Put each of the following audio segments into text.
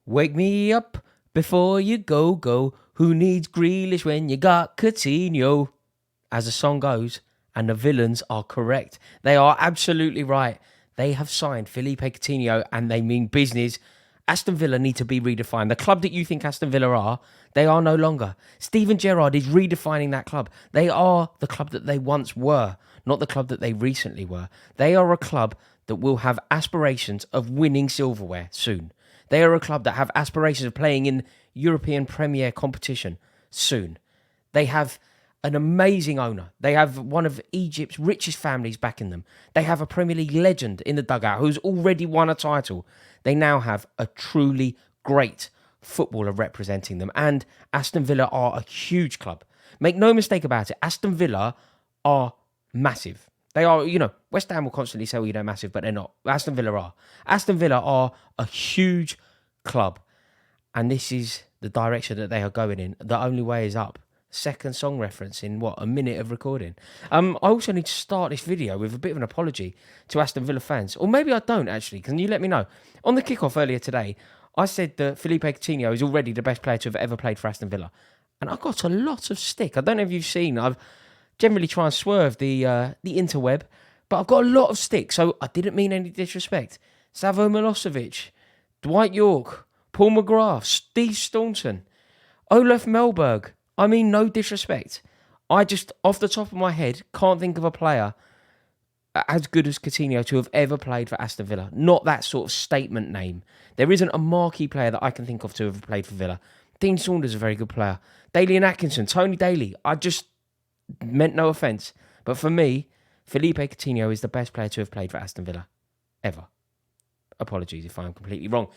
Wake me up before you go. Who needs Grealish when you got Coutinho? As the song goes, and the villains are correct. They are absolutely right. They have signed Philippe Coutinho and they mean business. Aston Villa need to be redefined. The club that you think Aston Villa are, they are no longer. Steven Gerrard is redefining that club. They are the club that they once were, not the club that they recently were. They are a club that will have aspirations of winning silverware soon. They are a club that have aspirations of playing in European Premier competition soon. They have an amazing owner. They have one of Egypt's richest families backing them. They have a Premier League legend in the dugout who's already won a title. They now have a truly great footballer representing them. And Aston Villa are a huge club. Make no mistake about it, Aston Villa are massive. They are, West Ham will constantly say, they're massive, but they're not. Aston Villa are. Aston Villa are a huge club. And this is the direction that they are going in. The only way is up. Second song reference in, a minute of recording. I also need to start this video with a bit of an apology to Aston Villa fans. Or maybe I don't, actually. Can you let me know? On the kickoff earlier today, I said that Philippe Coutinho is already the best player to have ever played for Aston Villa. And I got a lot of stick. I don't know if you've seen. I've generally try and swerve the interweb, but I've got a lot of stick, so I didn't mean any disrespect. Savo Milosevic, Dwight York, Paul McGrath, Steve Staunton, Olaf Melberg. I mean, no disrespect. I just, off the top of my head, can't think of a player as good as Coutinho to have ever played for Aston Villa. Not that sort of statement name. There isn't a marquee player that I can think of to have played for Villa. Dean Saunders is a very good player. Daly and Atkinson, Tony Daly. I just meant no offence. But for me, Philippe Coutinho is the best player to have played for Aston Villa. Ever. Apologies if I'm completely wrong.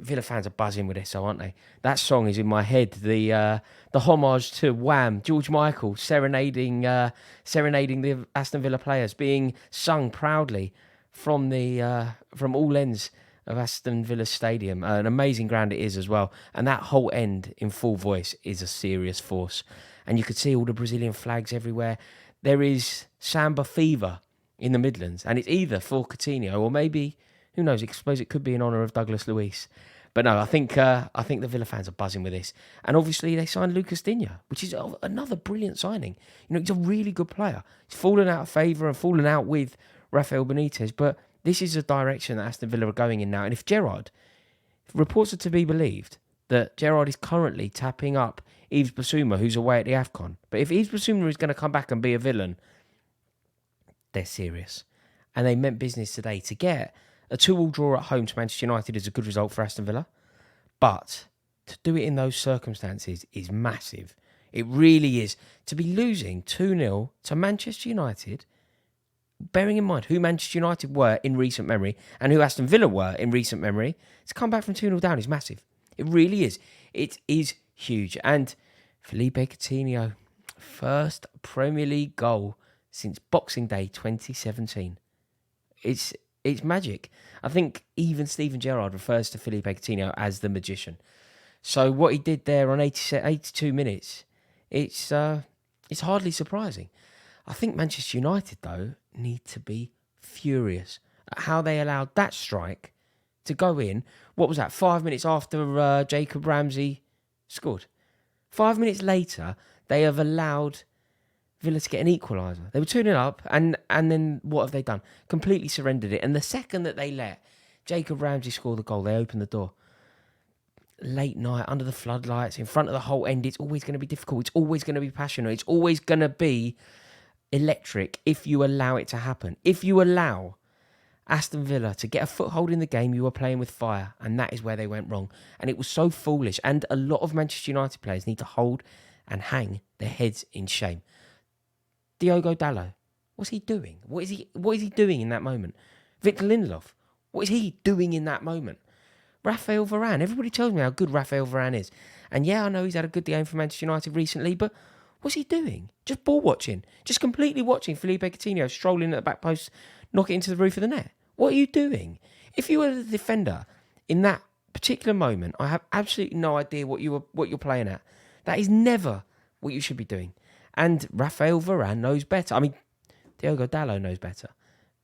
Villa fans are buzzing with this, aren't they? That song is in my head. The homage to Wham, George Michael serenading the Aston Villa players, being sung proudly from all ends of Aston Villa Stadium. An amazing ground it is as well, and that whole end in full voice is a serious force. And you could see all the Brazilian flags everywhere. There is samba fever in the Midlands, and it's either for Coutinho or maybe, who knows? I suppose it could be in honour of Douglas Luiz. But no, I think the Villa fans are buzzing with this. And obviously they signed Lucas Digne, which is another brilliant signing. He's a really good player. He's fallen out of favour and fallen out with Rafael Benitez. But this is a direction that Aston Villa are going in now. And if reports are to be believed, that Gerrard is currently tapping up Yves Bissouma, who's away at the AFCON. But if Yves Bissouma is going to come back and be a villain, they're serious. And they meant business today. To get a 2-2 draw at home to Manchester United is a good result for Aston Villa. But to do it in those circumstances is massive. It really is. To be losing 2-0 to Manchester United, bearing in mind who Manchester United were in recent memory and who Aston Villa were in recent memory, to come back from 2-0 down is massive. It really is. It is huge. And Philippe Coutinho, first Premier League goal since Boxing Day 2017. It's magic. I think even Steven Gerrard refers to Philippe Coutinho as the magician. So what he did there on 82 minutes, it's hardly surprising. I think Manchester United, though, need to be furious at how they allowed that strike to go in. What was that? 5 minutes after Jacob Ramsey scored. 5 minutes later, they have allowed Villa to get an equaliser. They were 2-0 up, and then what have they done? Completely surrendered it. And the second that they let Jacob Ramsey score the goal, they opened the door. Late night, under the floodlights, in front of the whole end, it's always going to be difficult. It's always going to be passionate. It's always going to be electric if you allow it to happen. If you allow Aston Villa to get a foothold in the game, you are playing with fire, and that is where they went wrong. And it was so foolish, and a lot of Manchester United players need to hold and hang their heads in shame. Diogo Dalot, what's he doing? What is he doing in that moment? Victor Lindelof, what is he doing in that moment? Raphael Varane, everybody tells me how good Raphael Varane is. And yeah, I know he's had a good game for Manchester United recently, but what's he doing? Just ball watching. Just completely watching Philippe Coutinho strolling at the back post, knock it into the roof of the net. What are you doing? If you were the defender in that particular moment, I have absolutely no idea what you're playing at. That is never what you should be doing. And Raphael Varane knows better. I mean, Diogo Dalot knows better.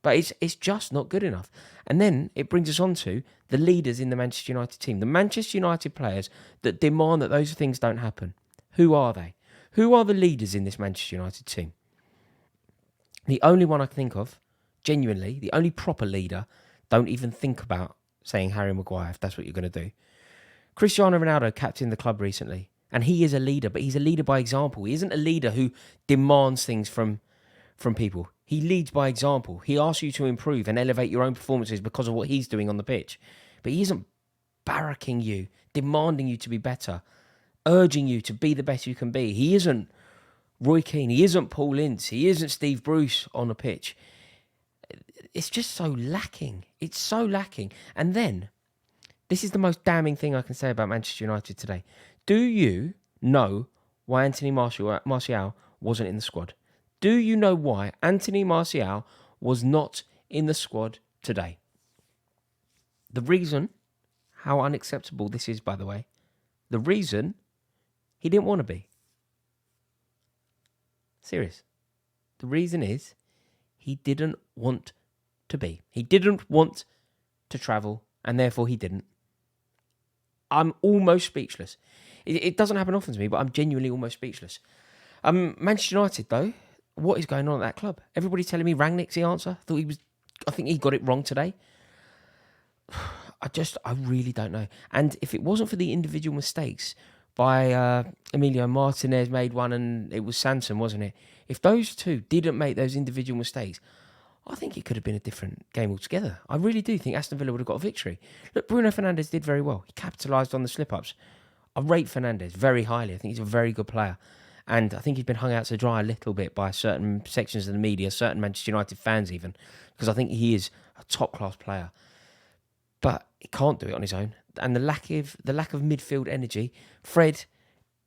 But it's just not good enough. And then it brings us on to the leaders in the Manchester United team. The Manchester United players that demand that those things don't happen. Who are they? Who are the leaders in this Manchester United team? The only one I can think of, genuinely, the only proper leader, don't even think about saying Harry Maguire if that's what you're going to do. Cristiano Ronaldo captained the club recently. And he is a leader, but he's a leader by example. He isn't a leader who demands things from people. He leads by example. He asks you to improve and elevate your own performances because of what he's doing on the pitch. But he isn't barracking you, demanding you to be better, urging you to be the best you can be. He isn't Roy Keane. He isn't Paul Ince. He isn't Steve Bruce on the pitch. It's just so lacking. It's so lacking. And then, this is the most damning thing I can say about Manchester United today. Do you know why Anthony Martial wasn't in the squad? Do you know why Anthony Martial was not in the squad today? The reason, how unacceptable this is, by the way, the reason, he didn't want to be. Serious. The reason is, he didn't want to be. He didn't want to travel, and therefore he didn't. I'm almost speechless. It doesn't happen often to me, but I'm genuinely almost speechless. Manchester United, though, what is going on at that club? Everybody's telling me Rangnick's the answer. I think he got it wrong today. I really don't know. And if it wasn't for the individual mistakes by Emilio Martinez made one, and it was Sanson, wasn't it? If those two didn't make those individual mistakes, I think it could have been a different game altogether. I really do think Aston Villa would have got a victory. Look, Bruno Fernandes did very well. He capitalised on the slip-ups. I rate Fernandes very highly. I think he's a very good player. And I think he's been hung out to dry a little bit by certain sections of the media, certain Manchester United fans even, because I think he is a top-class player. But he can't do it on his own. And the lack of midfield energy. Fred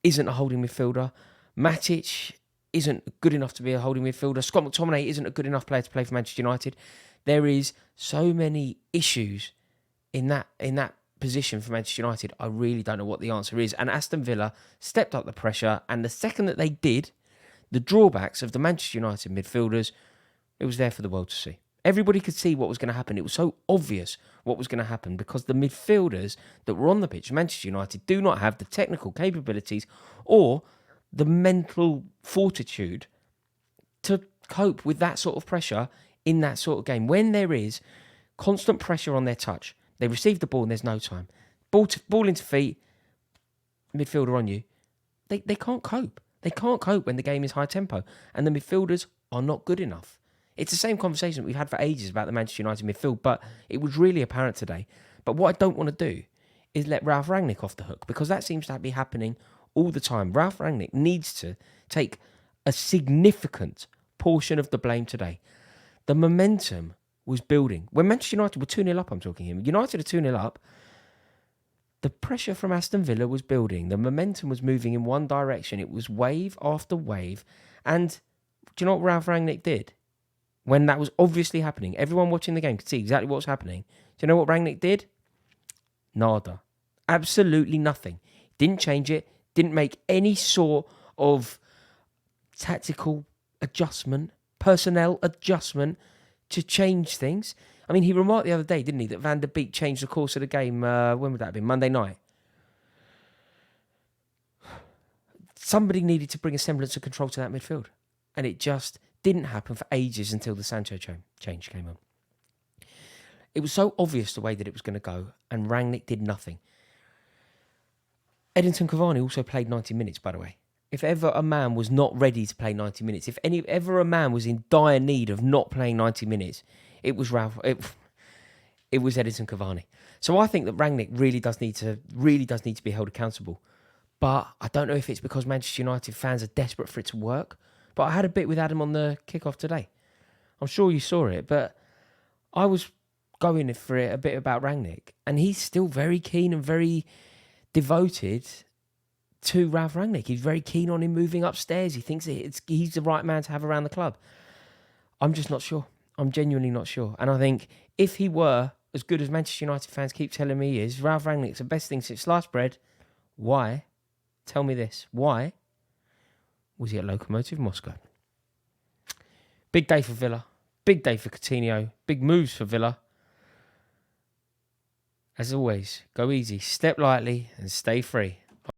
isn't a holding midfielder. Matic isn't good enough to be a holding midfielder. Scott McTominay isn't a good enough player to play for Manchester United. There is so many issues in that position for Manchester United. I really don't know what the answer is. And Aston Villa stepped up the pressure. And the second that they did, the drawbacks of the Manchester United midfielders, it was there for the world to see. Everybody could see what was going to happen. It was so obvious what was going to happen because the midfielders that were on the pitch, Manchester United, do not have the technical capabilities or the mental fortitude to cope with that sort of pressure in that sort of game. When there is constant pressure on their touch, they receive the ball and there's no time. Ball into feet, midfielder on you. They can't cope. They can't cope when the game is high tempo. And the midfielders are not good enough. It's the same conversation that we've had for ages about the Manchester United midfield, but it was really apparent today. But what I don't want to do is let Ralf Rangnick off the hook, because that seems to be happening all the time. Ralf Rangnick needs to take a significant portion of the blame today. The momentum was building. When Manchester United were 2-0 up, I'm talking here. United are 2-0 up. The pressure from Aston Villa was building. The momentum was moving in one direction. It was wave after wave. And do you know what Ralf Rangnick did? When that was obviously happening, everyone watching the game could see exactly what was happening. Do you know what Rangnick did? Nada. Absolutely nothing. Didn't change it. Didn't make any sort of tactical adjustment, personnel adjustment to change things. I mean, he remarked the other day, didn't he, that Van der Beek changed the course of the game. When would that have been? Monday night. Somebody needed to bring a semblance of control to that midfield. And it just didn't happen for ages until the Sancho change came on. It was so obvious the way that it was going to go, and Rangnick did nothing. Edinson Cavani also played 90 minutes, by the way. If ever a man was not ready to play 90 minutes, if ever a man was in dire need of not playing 90 minutes, it was it was Edinson Cavani. So I think that Rangnick really does need to be held accountable. But I don't know if it's because Manchester United fans are desperate for it to work. But I had a bit with Adam on the kickoff today. I'm sure you saw it, but I was going for it a bit about Rangnick, and he's still very keen and very devoted to Ralf Rangnick. He's very keen on him moving upstairs. He thinks he's the right man to have around the club. I'm just not sure. I'm genuinely not sure. And I think if he were as good as Manchester United fans keep telling me he is, Ralf Rangnick's the best thing since sliced bread. Why? Tell me this. Why was he at Lokomotiv Moscow? Big day for Villa. Big day for Coutinho. Big moves for Villa. As always, go easy, step lightly, and stay free.